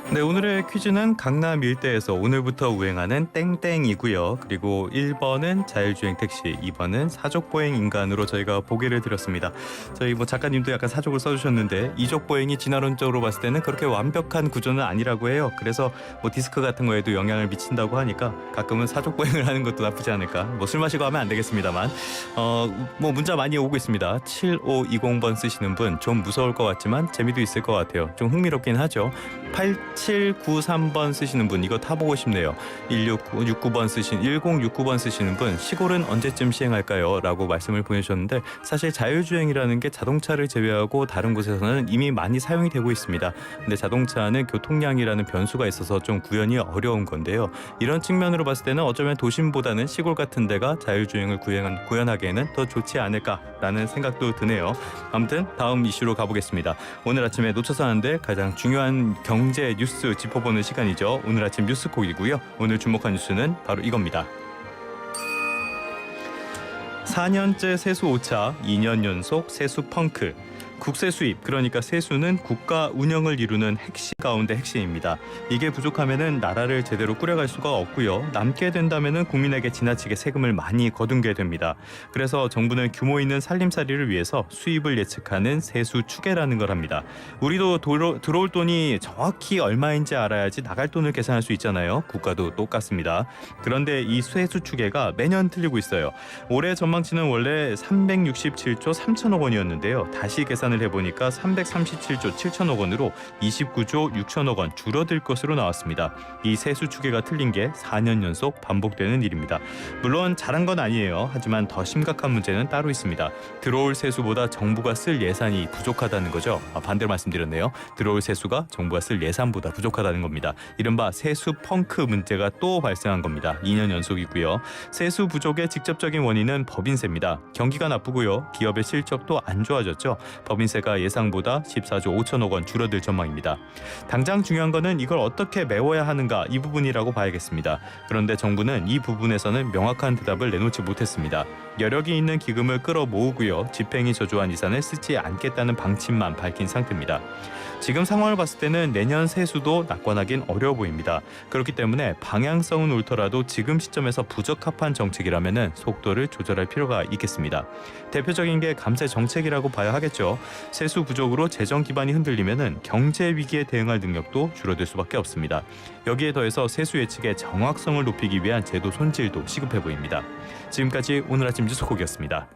네, 오늘의 퀴즈는 강남 일대에서 오늘부터 우행하는 땡땡이고요. 그리고 1번은 자율주행 택시, 2번은 사족보행 인간으로 저희가 보기를 드렸습니다. 저희 작가님도 약간 사족을 써주셨는데 이족보행이 진화론적으로 봤을 때는 그렇게 완벽한 구조는 아니라고 해요. 그래서 디스크 같은 거에도 영향을 미친다고 하니까 가끔은 사족보행을 하는 것도 나쁘지 않을까. 술 마시고 하면 안 되겠습니다만 문자 많이 오고 있습니다. 7520번 쓰시는 분 좀 무서울 것 같지만 재미도 있을 것 같아요. 좀 흥미롭긴 하죠. 8793번 쓰시는 분 이거 타보고 싶네요. 1069번 쓰시는 분 시골은 언제쯤 시행할까요? 라고 말씀을 보내주셨는데 사실 자율주행이라는 게 자동차를 제외하고 다른 곳에서는 이미 많이 사용이 되고 있습니다. 근데 자동차는 교통량이라는 변수가 있어서 좀 구현이 어려운 건데요. 이런 측면으로 봤을 때는 어쩌면 도심보다는 시골 같은 데가 자율주행을 구현하기에는 더 좋지 않을까라는 생각도 드네요. 아무튼 다음 이슈로 가보겠습니다. 오늘 아침에 놓쳐서 안 될 가장 중요한 경제 뉴스 짚어보는 시간이죠. 오늘 아침 뉴스콕이고요. 오늘 주목한 뉴스는 바로 이겁니다. 4년째 세수 오차, 2년 연속 세수 펑크. 국세 수입, 그러니까 세수는 국가 운영을 이루는 핵심 가운데 핵심입니다. 이게 부족하면은 나라를 제대로 꾸려갈 수가 없고요. 남게 된다면은 국민에게 지나치게 세금을 많이 거둔게 됩니다. 그래서 정부는 규모 있는 살림살이를 위해서 수입을 예측하는 세수 추계라는 걸 합니다. 우리도 들어올 돈이 정확히 얼마인지 알아야지 나갈 돈을 계산할 수 있잖아요. 국가도 똑같습니다. 그런데 이 세수 추계가 매년 틀리고 있어요. 올해 전망치는 원래 367조 3천억 원이었는데요. 다시 계산을 해보니까 337조 7천억 원으로 29조 6천억 원 줄어들 것으로 나왔습니다. 이 세수 추계가 틀린 게 4년 연속 반복되는 일입니다. 물론 잘한 건 아니에요. 하지만 더 심각한 문제는 따로 있습니다. 들어올 세수보다 정부가 쓸 예산이 부족하다는 거죠. 반대로 말씀드렸네요. 들어올 세수가 정부가 쓸 예산보다 부족하다는 겁니다. 이른바 세수 펑크 문제가 또 발생한 겁니다. 2년 연속이고요. 세수 부족의 직접적인 원인은 법인세입니다. 경기가 나쁘고요. 기업의 실적도 안 좋아졌죠. 법인세가 예상보다 14조 5천억 원 줄어들 전망입니다. 당장 중요한 거는 이걸 어떻게 메워야 하는가 이 부분이라고 봐야겠습니다. 그런데 정부는 이 부분에서는 명확한 대답을 내놓지 못했습니다. 여력이 있는 기금을 끌어모으고요. 집행이 저조한 예산을 쓰지 않겠다는 방침만 밝힌 상태입니다. 지금 상황을 봤을 때는 내년 세수도 낙관하긴 어려워 보입니다. 그렇기 때문에 방향성은 옳더라도 지금 시점에서 부적합한 정책이라면 속도를 조절할 필요가 있겠습니다. 대표적인 게 감세 정책이라고 봐야 하겠죠. 세수 부족으로 재정 기반이 흔들리면 경제 위기에 대응할 능력도 줄어들 수밖에 없습니다. 여기에 더해서 세수 예측의 정확성을 높이기 위한 제도 손질도 시급해 보입니다. 지금까지 오늘 아침 뉴스콕이었습니다.